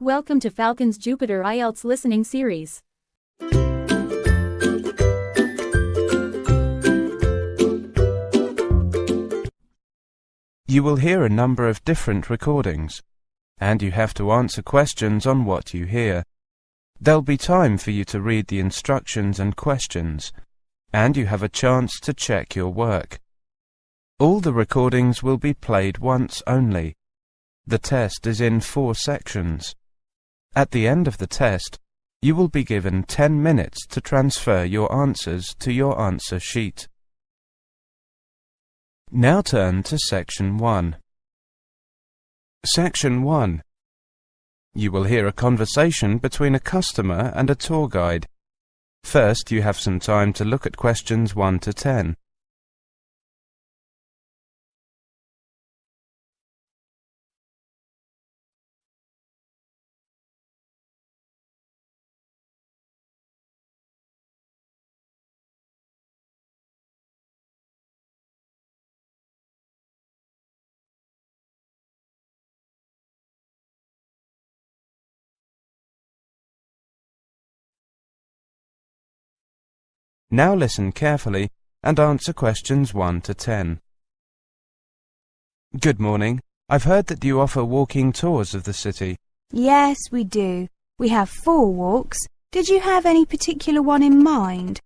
Welcome to Falcon's Jupitor IELTS Listening Series. You will hear a number of different recordings, and you have to answer questions on what you hear. There'll be time for you to read the instructions and questions, and you have a chance to check your work. All the recordings will be played once only. The test is in 4 sections. At the end of the test, you will be given 10 minutes to transfer your answers to your answer sheet. Now turn to Section 1. Section 1. You will hear a conversation between a customer and a tour guide. First, you have some time to look at questions 1 to 10. Now listen carefully and answer questions 1 to 10. Good morning. I've heard that you offer walking tours of the city. Yes, we do. We have 4 walks. Did you have any particular one in mind?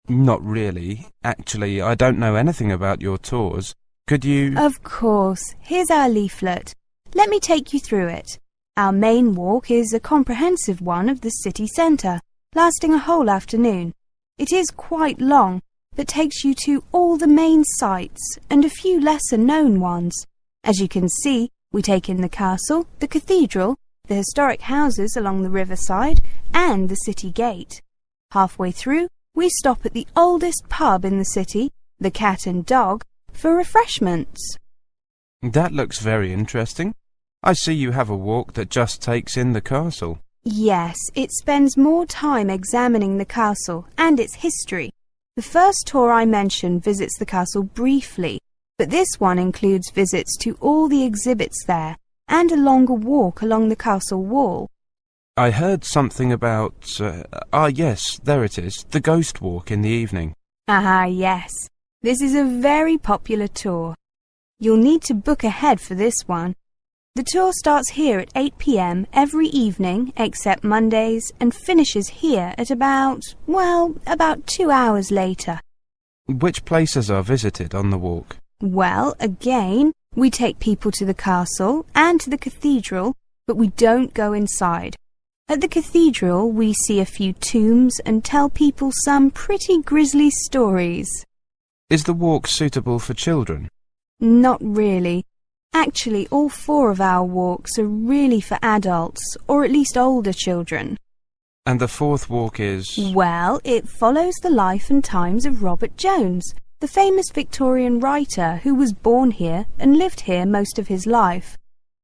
Not really. Actually, I don't know anything about your tours. Could you... Of course. Here's our leaflet. Let me take you through it. Our main walk is a comprehensive one of the city centre, lasting a whole afternoon. It is quite long, but takes you to all the main sites and a few lesser-known ones. As you can see, we take in the castle, the cathedral, the historic houses along the riverside, and the city gate. Halfway through, we stop at the oldest pub in the city, the Cat and Dog, for refreshments. That looks very interesting. I see you have a walk that just takes in the castle. Yes, it spends more time examining the castle and its history. The first tour I mentioned visits the castle briefly, but this one includes visits to all the exhibits there and a longer walk along the castle wall. I heard something about... yes, there it is, the ghost walk in the evening. Ah, yes. This is a very popular tour. You'll need to book ahead for this one. The tour starts here at 8 p.m. every evening except Mondays and finishes here at about 2 hours later. Which places are visited on the walk? Well, again, we take people to the castle and to the cathedral, but we don't go inside. At the cathedral, we see a few tombs and tell people some pretty grisly stories. Is the walk suitable for children? Not really. Actually, all 4 of our walks are really for adults, or at least older children. And the 4th walk is... Well, it follows the life and times of Robert Jones, the famous Victorian writer who was born here and lived here most of his life.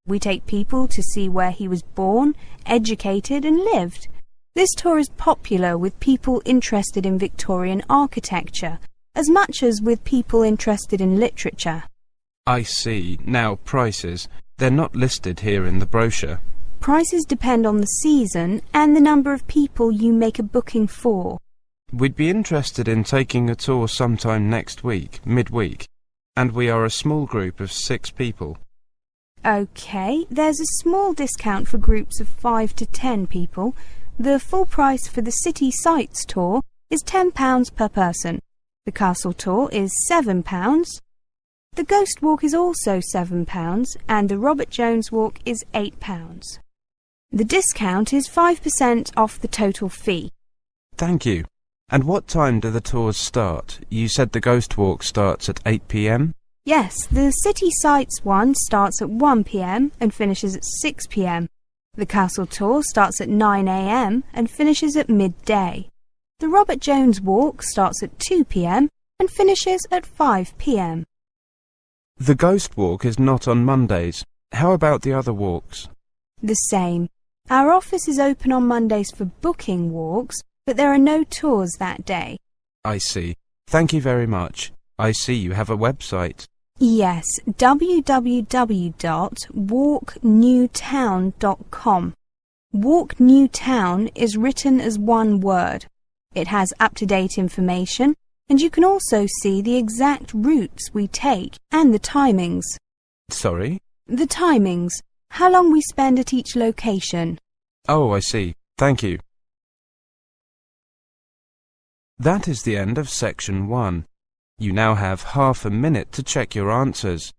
We take people to see where he was born, educated and lived. This tour is popular with people interested in Victorian architecture, as much as with people interested in literature. I see. Now, prices. They're not listed here in the brochure. Prices depend on the season and the number of people you make a booking for. We'd be interested in taking a tour sometime next week, midweek, and we are a small group of 6 people. OK, there's a small discount for groups of 5 to 10 people. The full price for the City Sights tour is £10 per person. The castle tour is £7. The Ghost Walk is also £7 and the Robert Jones Walk is £8. The discount is 5% off the total fee. Thank you. And what time do the tours start? You said the Ghost Walk starts at 8 p.m? Yes, the City Sights one starts at 1 p.m. and finishes at 6 p.m. The Castle Tour starts at 9 a.m. and finishes at midday. The Robert Jones Walk starts at 2 p.m. and finishes at 5 p.m. The Ghost Walk is not on Mondays. How about the other walks? The same. Our office is open on Mondays for booking walks, but there are no tours that day. I see. Thank you very much. I see you have a website. Yes, www.walknewtown.com. Walk New Town is written as one word. It has up-to-date information, and you can also see the exact routes we take and the timings. Sorry? The timings. How long we spend at each location. Oh, I see. Thank you. That is the end of section 1. You now have half a minute to check your answers.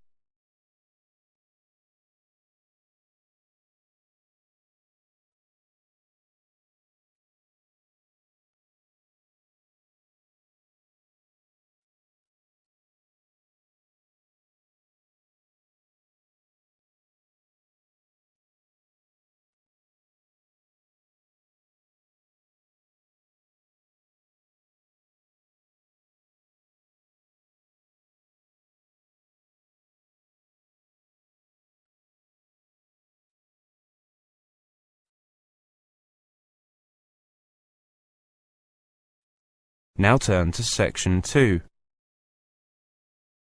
Now turn to section 2.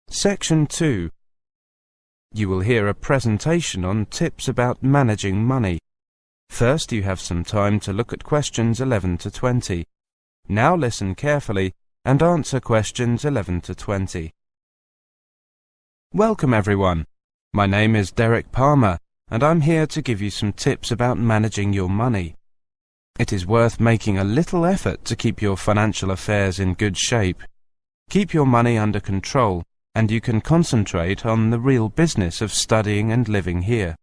Section 2. You will hear a presentation on tips about managing money. First, you have some time to look at questions 11 to 20. Now listen carefully and answer questions 11 to 20. Welcome everyone. My name is Derek Palmer and I'm here to give you some tips about managing your money. It is worth making a little effort to keep your financial affairs in good shape. Keep your money under control, and you can concentrate on the real business of studying and living here.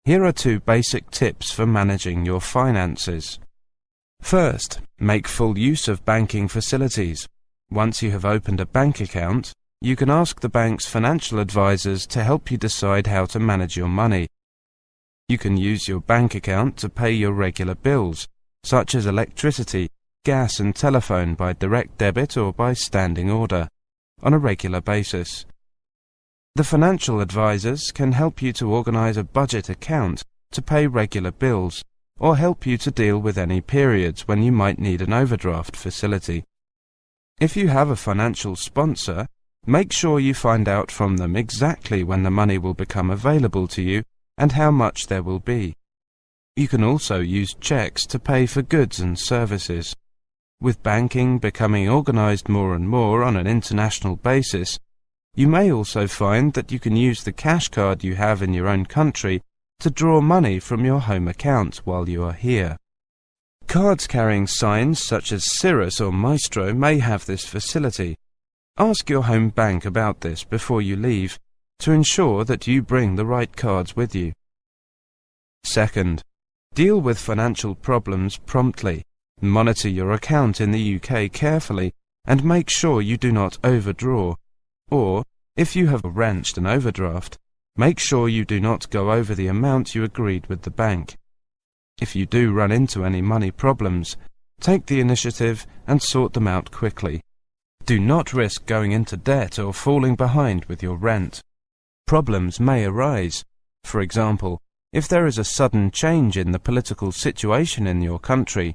Here are 2 basic tips for managing your finances. First, make full use of banking facilities. Once you have opened a bank account, you can ask the bank's financial advisors to help you decide how to manage your money. You can use your bank account to pay your regular bills, such as electricity, gas and telephone by direct debit or by standing order, on a regular basis. The financial advisors can help you to organize a budget account to pay regular bills, or help you to deal with any periods when you might need an overdraft facility. If you have a financial sponsor, make sure you find out from them exactly when the money will become available to you and how much there will be. You can also use checks to pay for goods and services. With banking becoming organized more and more on an international basis, you may also find that you can use the cash card you have in your own country to draw money from your home account while you are here. Cards carrying signs such as Cirrus or Maestro may have this facility. Ask your home bank about this before you leave, to ensure that you bring the right cards with you. Second, deal with financial problems promptly. Monitor your account in the UK carefully and make sure you do not overdraw. Or, if you have arranged an overdraft, make sure you do not go over the amount you agreed with the bank. If you do run into any money problems, take the initiative and sort them out quickly. Do not risk going into debt or falling behind with your rent. Problems may arise. For example, if there is a sudden change in the political situation in your country,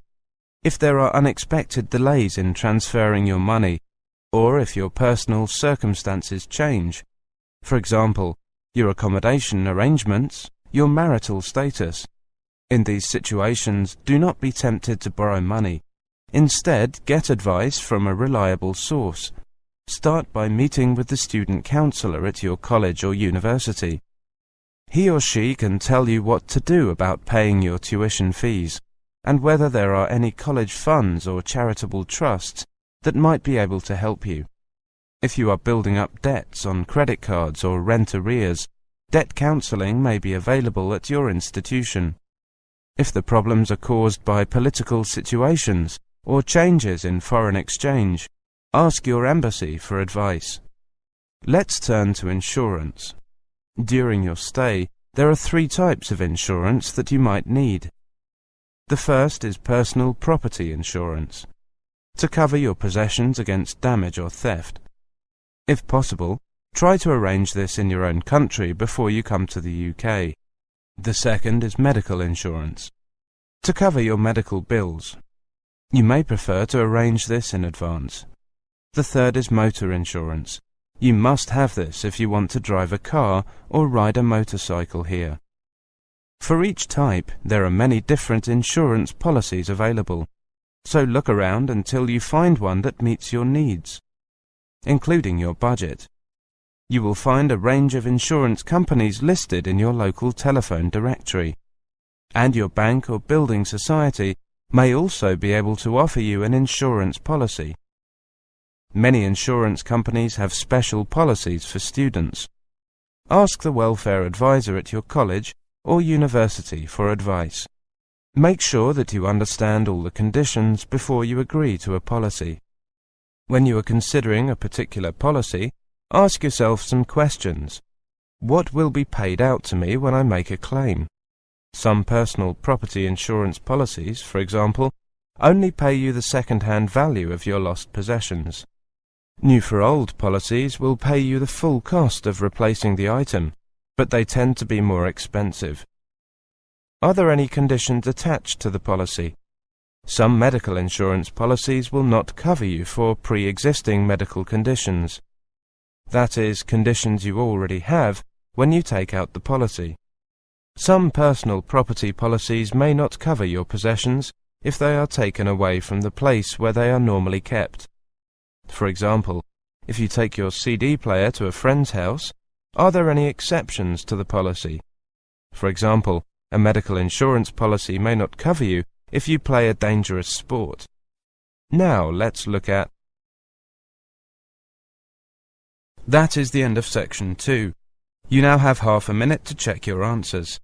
if there are unexpected delays in transferring your money, or if your personal circumstances change. For example, your accommodation arrangements, your marital status. In these situations, do not be tempted to borrow money. Instead, get advice from a reliable source. Start by meeting with the student counsellor at your college or university. He or she can tell you what to do about paying your tuition fees, and whether there are any college funds or charitable trusts that might be able to help you. If you are building up debts on credit cards or rent arrears, debt counselling may be available at your institution. If the problems are caused by political situations or changes in foreign exchange, ask your embassy for advice. Let's turn to insurance. During your stay, there are 3 types of insurance that you might need. The first is personal property insurance, to cover your possessions against damage or theft. If possible, try to arrange this in your own country before you come to the UK. The second is medical insurance, to cover your medical bills. You may prefer to arrange this in advance. The third is motor insurance. You must have this if you want to drive a car or ride a motorcycle here. For each type, there are many different insurance policies available, so look around until you find one that meets your needs, including your budget. You will find a range of insurance companies listed in your local telephone directory, and your bank or building society may also be able to offer you an insurance policy. Many insurance companies have special policies for students. Ask the welfare advisor at your college or university for advice. Make sure that you understand all the conditions before you agree to a policy. When you are considering a particular policy, ask yourself some questions. What will be paid out to me when I make a claim? Some personal property insurance policies, for example, only pay you the second-hand value of your lost possessions. New for old policies will pay you the full cost of replacing the item, but they tend to be more expensive. Are there any conditions attached to the policy? Some medical insurance policies will not cover you for pre-existing medical conditions. That is, conditions you already have when you take out the policy. Some personal property policies may not cover your possessions if they are taken away from the place where they are normally kept. For example, if you take your CD player to a friend's house, are there any exceptions to the policy? For example, a medical insurance policy may not cover you if you play a dangerous sport. Now let's look at... That is the end of section 2. You now have half a minute to check your answers.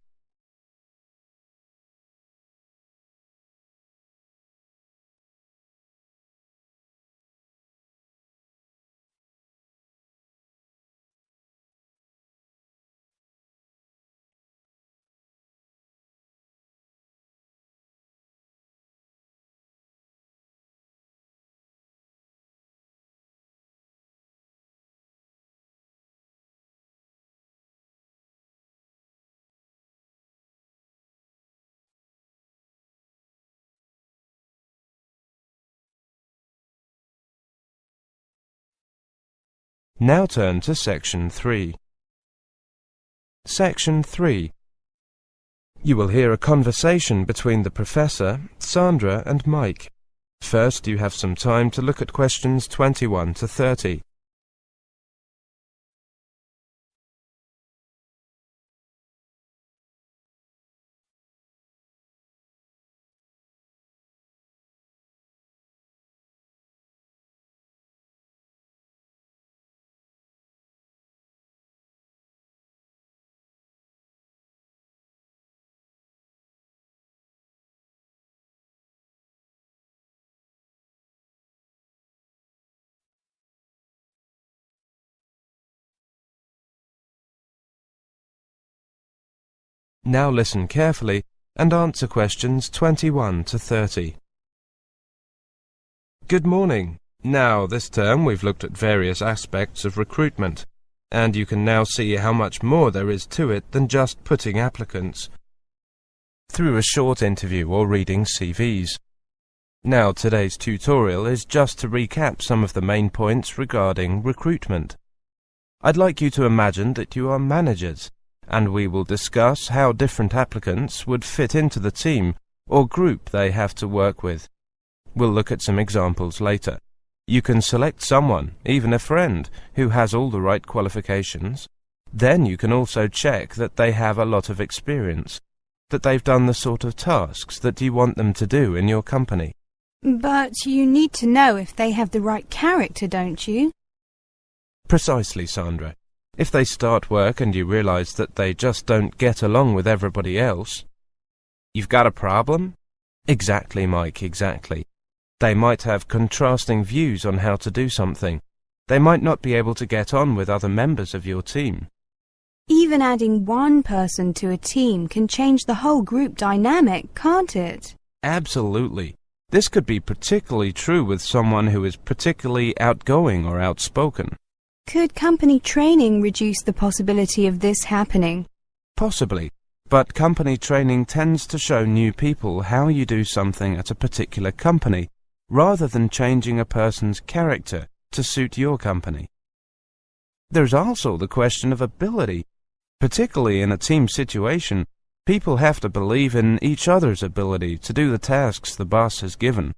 Now turn to section 3. Section 3. You will hear a conversation between the professor, Sandra and Mike. First, you have some time to look at questions 21 to 30. Now listen carefully and answer questions 21 to 30. Good morning. Now, this term we've looked at various aspects of recruitment, and you can now see how much more there is to it than just putting applicants through a short interview or reading CVs. Now, today's tutorial is just to recap some of the main points regarding recruitment. I'd like you to imagine that you are managers, and we will discuss how different applicants would fit into the team or group they have to work with. We'll look at some examples later. You can select someone, even a friend, who has all the right qualifications. Then you can also check that they have a lot of experience, that they've done the sort of tasks that you want them to do in your company. But you need to know if they have the right character, don't you? Precisely, Sandra. If they start work and you realize that they just don't get along with everybody else, you've got a problem? Exactly, Mike, exactly. They might have contrasting views on how to do something. They might not be able to get on with other members of your team. Even adding one person to a team can change the whole group dynamic, can't it? Absolutely. This could be particularly true with someone who is particularly outgoing or outspoken. Could company training reduce the possibility of this happening? Possibly, but company training tends to show new people how you do something at a particular company, rather than changing a person's character to suit your company. There's also the question of ability. Particularly in a team situation, People have to believe in each other's ability to do the tasks the boss has given.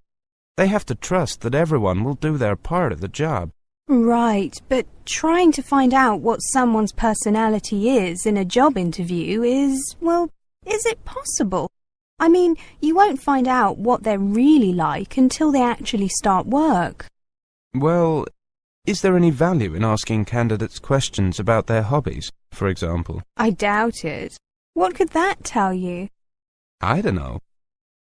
They have to trust that everyone will do their part of the job. Right, but trying to find out what someone's personality is in a job interview is, well, is it possible? I mean, you won't find out what they're really like until they actually start work. Well, is there any value in asking candidates questions about their hobbies, for example? I doubt it. What could that tell you? I don't know.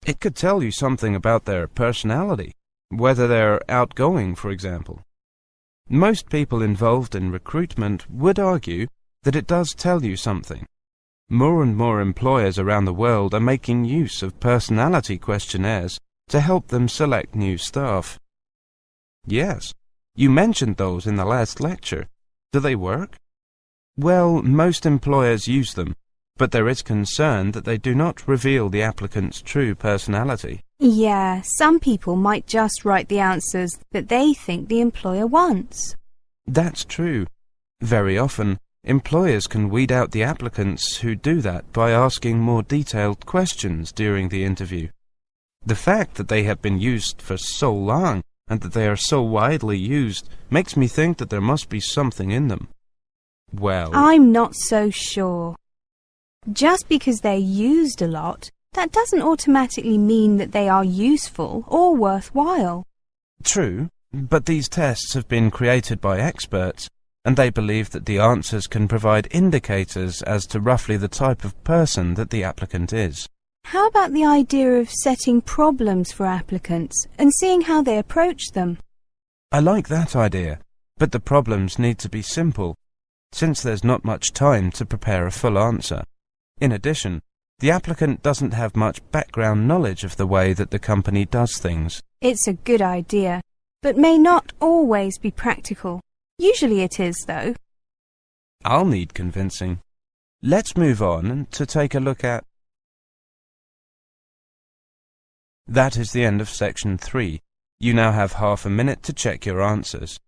It could tell you something about their personality, whether they're outgoing, for example. Most people involved in recruitment would argue that it does tell you something. More and more employers around the world are making use of personality questionnaires to help them select new staff. Yes, you mentioned those in the last lecture. Do they work? Well, most employers use them, but there is concern that they do not reveal the applicant's true personality. Yeah, some people might just write the answers that they think the employer wants. That's true. Very often, employers can weed out the applicants who do that by asking more detailed questions during the interview. The fact that they have been used for so long and that they are so widely used makes me think that there must be something in them. Well, I'm not so sure. Just because they're used a lot, that doesn't automatically mean that they are useful or worthwhile. True, but these tests have been created by experts, and they believe that the answers can provide indicators as to roughly the type of person that the applicant is. How about the idea of setting problems for applicants and seeing how they approach them? I like that idea, but the problems need to be simple, since there's not much time to prepare a full answer. In addition, the applicant doesn't have much background knowledge of the way that the company does things. It's a good idea, but may not always be practical. Usually it is, though. I'll need convincing. Let's move on to take a look at... That is the end of section 3. You now have half a minute to check your answers.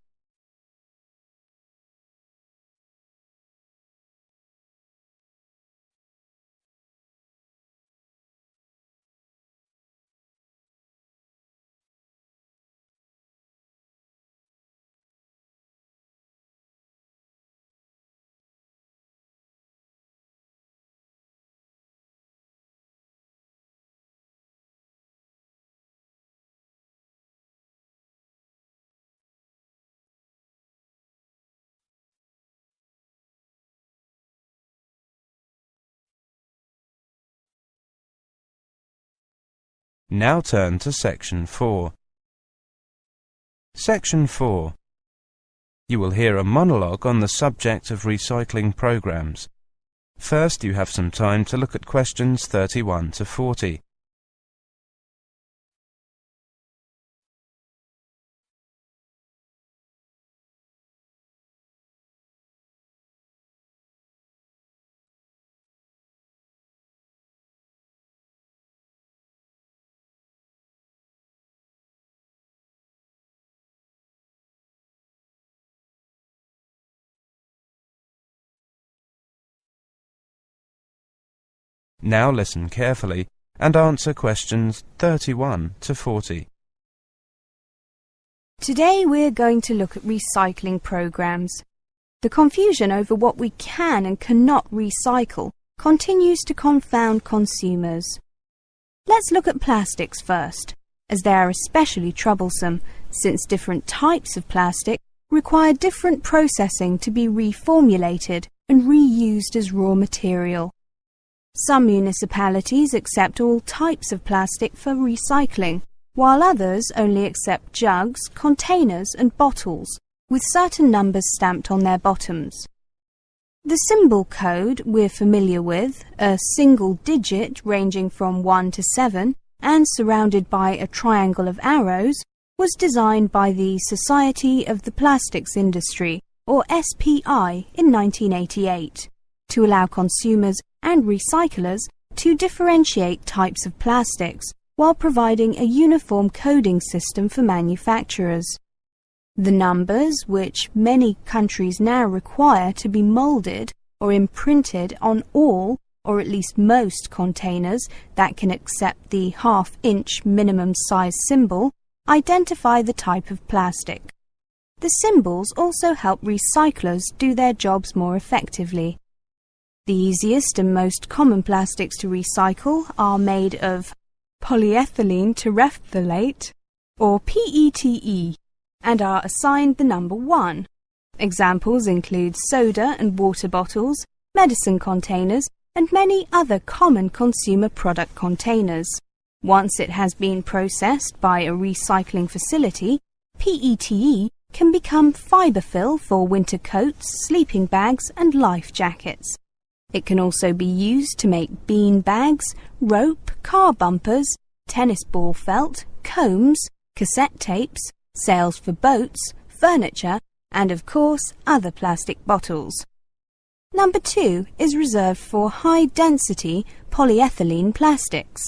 Now turn to Section 4. Section 4. You will hear a monologue on the subject of recycling programs. First, you have some time to look at questions 31 to 40. Now listen carefully and answer questions 31 to 40. Today we're going to look at recycling programs. The confusion over what we can and cannot recycle continues to confound consumers. Let's look at plastics first, as they are especially troublesome, since different types of plastic require different processing to be reformulated and reused as raw material. Some municipalities accept all types of plastic for recycling, while others only accept jugs, containers and bottles, with certain numbers stamped on their bottoms. The symbol code we're familiar with, a single digit ranging from 1 to 7 and surrounded by a triangle of arrows, was designed by the Society of the Plastics Industry, or SPI, in 1988, to allow consumers and recyclers to differentiate types of plastics while providing a uniform coding system for manufacturers. The numbers, which many countries now require to be moulded or imprinted on all or at least most containers that can accept the half-inch minimum size symbol, identify the type of plastic. The symbols also help recyclers do their jobs more effectively. The easiest and most common plastics to recycle are made of polyethylene terephthalate, or PETE, and are assigned the number 1. Examples include soda and water bottles, medicine containers, and many other common consumer product containers. Once it has been processed by a recycling facility, PETE can become fibre fill for winter coats, sleeping bags, and life jackets. It can also be used to make bean bags, rope, car bumpers, tennis ball felt, combs, cassette tapes, sails for boats, furniture, and of course other plastic bottles. Number 2 is reserved for high-density polyethylene plastics.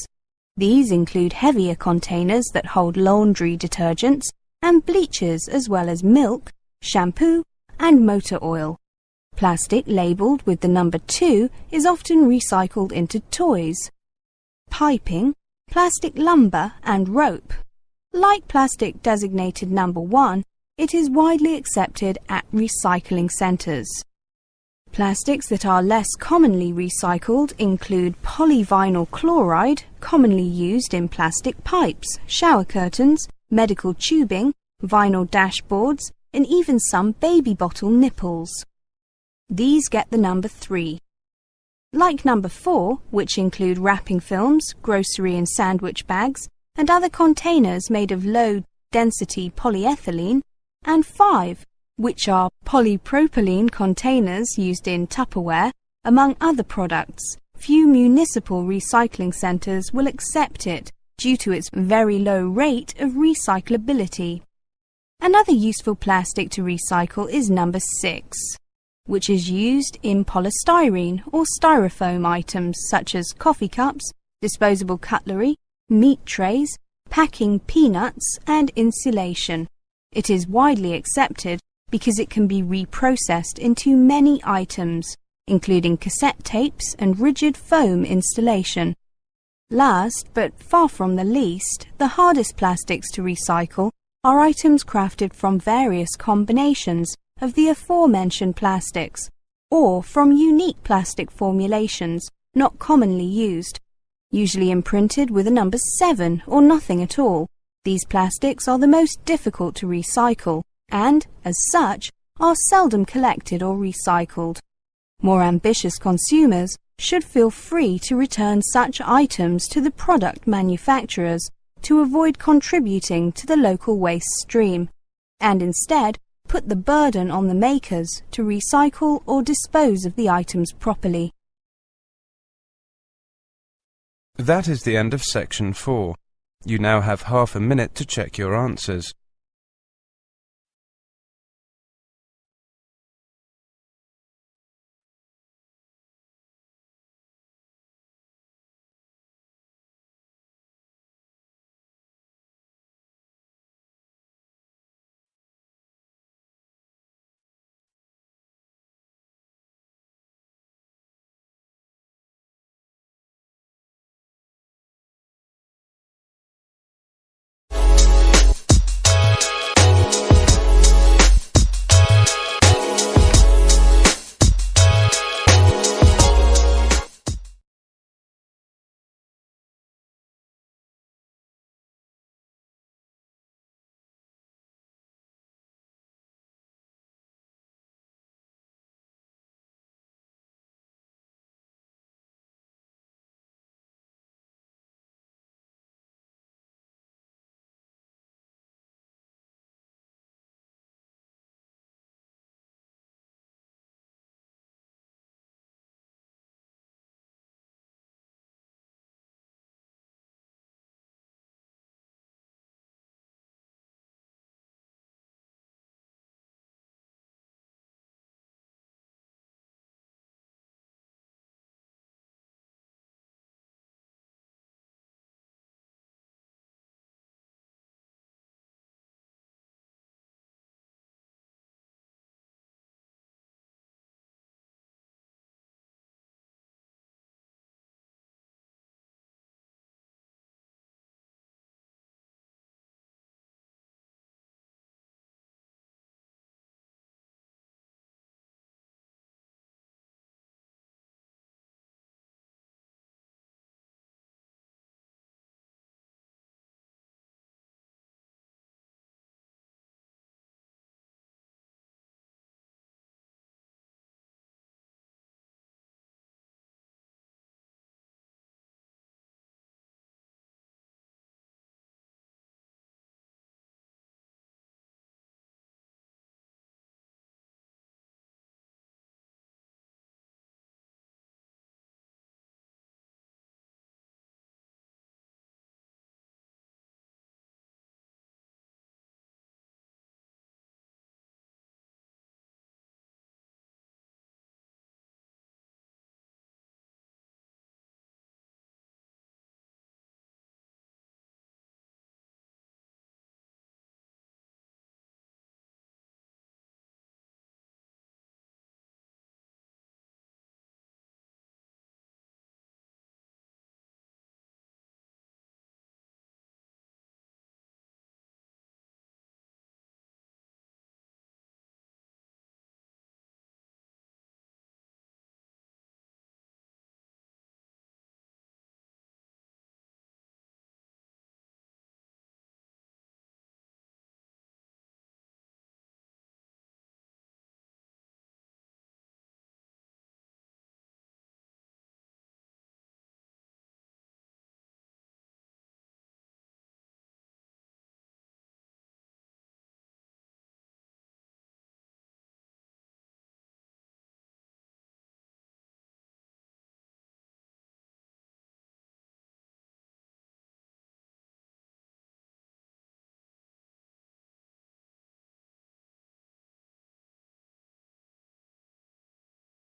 These include heavier containers that hold laundry detergents and bleachers as well as milk, shampoo, and motor oil. Plastic labelled with the number 2 is often recycled into toys, piping, plastic lumber, and rope. Like plastic designated number 1, it is widely accepted at recycling centres. Plastics that are less commonly recycled include polyvinyl chloride, commonly used in plastic pipes, shower curtains, medical tubing, vinyl dashboards, and even some baby bottle nipples. These get the number 3. Like number 4, which include wrapping films, grocery and sandwich bags, and other containers made of low-density polyethylene, and 5, which are polypropylene containers used in Tupperware, among other products. Few municipal recycling centres will accept it due to its very low rate of recyclability. Another useful plastic to recycle is number 6, which is used in polystyrene or styrofoam items such as coffee cups, disposable cutlery, meat trays, packing peanuts, and insulation. It is widely accepted because it can be reprocessed into many items, including cassette tapes and rigid foam installation. Last, but far from the least, the hardest plastics to recycle are items crafted from various combinations of the aforementioned plastics, or from unique plastic formulations not commonly used, usually imprinted with a number 7 or nothing at all. These plastics are the most difficult to recycle and, as such, are seldom collected or recycled. More ambitious consumers should feel free to return such items to the product manufacturers to avoid contributing to the local waste stream, and instead put the burden on the makers to recycle or dispose of the items properly. That is the end of section 4. You now have half a minute to check your answers.